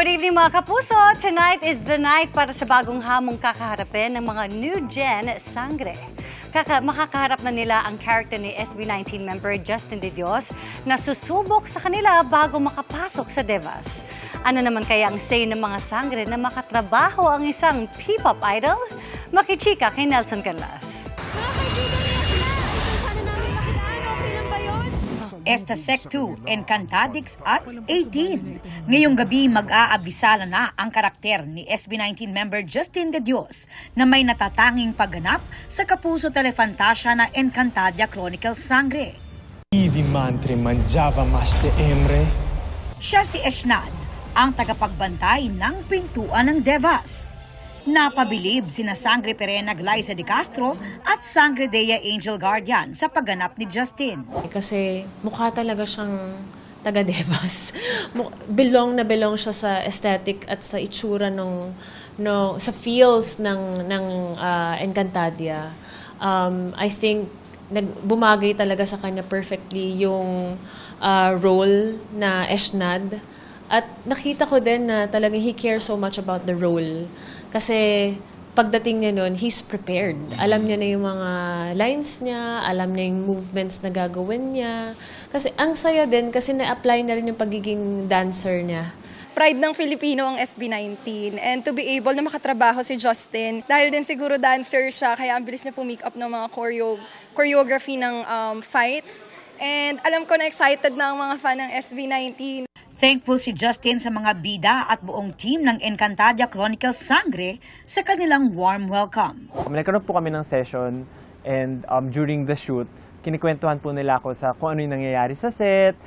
Good evening mga kapuso! Tonight is the night para sa bagong hamong kakaharapin ng mga new gen sangre. Makakaharap na nila ang character ni SB19 member Justin De Dios na susubok sa kanila bago makapasok sa Devas. Ano naman kaya ang say ng mga sangre na makatrabaho ang isang P-pop idol? Makichika kay Nelson Canlas. Esta Sec 2, Encantadix at 18. Ngayong gabi mag-aabisala na ang karakter ni SB19 member Justin De Dios na may natatanging pagganap sa Kapuso Telefantasia na Encantadia Chronicles Sangre. Ivi mantre mangiava maste emre. Siya si Eshnad, ang tagapagbantay ng pintuan ng Devas. Napabilib sina Sangre Perena Glyza de Castro at Sangre Dea Angel Guardian sa pagganap ni Justin. Kasi mukha talaga siyang taga-Devas. Belong na belong siya sa aesthetic at sa itsura sa feels ng Encantadia. I think bumagay talaga sa kanya perfectly yung role na Eshnad. At nakita ko din na talagang he cares so much about the role. Kasi pagdating niya nun, he's prepared. Alam niya na yung mga lines niya, alam niya yung movements na gagawin niya. Kasi ang saya din kasi na-apply na rin yung pagiging dancer niya. Pride ng Filipino ang SB19 and to be able na makatrabaho si Justin. Dahil din siguro dancer siya, kaya ang bilis niya po-make up ng mga choreography ng fights. And alam ko na excited na ang mga fan ng SB19. Thankful si Justin sa mga bida at buong team ng Encantadia Chronicles Sangre sa kanilang warm welcome. Nagkaroon po kami ng session and during the shoot, kinikwentuhan po nila ako sa kung ano yung nangyayari sa set.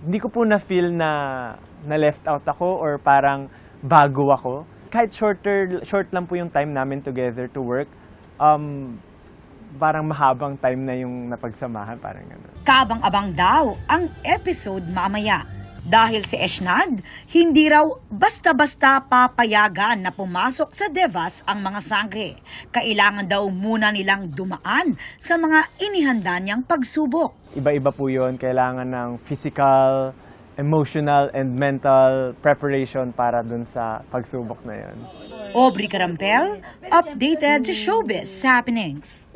Hindi ko po na-feel na left out ako or parang bago ako. Kahit short lang po yung time namin together to work, parang mahabang time na yung napagsamahan, parang gano'n. Kabang-abang daw ang episode mamaya. Dahil si Eshnad, hindi raw basta-basta papayagan na pumasok sa Devas ang mga sangre. Kailangan daw muna nilang dumaan sa mga inihanda niyang pagsubok. Iba-iba po yun. Kailangan ng physical, emotional, and mental preparation para dun sa pagsubok na yun. Aubrey Carampel, updated sa Showbiz Happenings.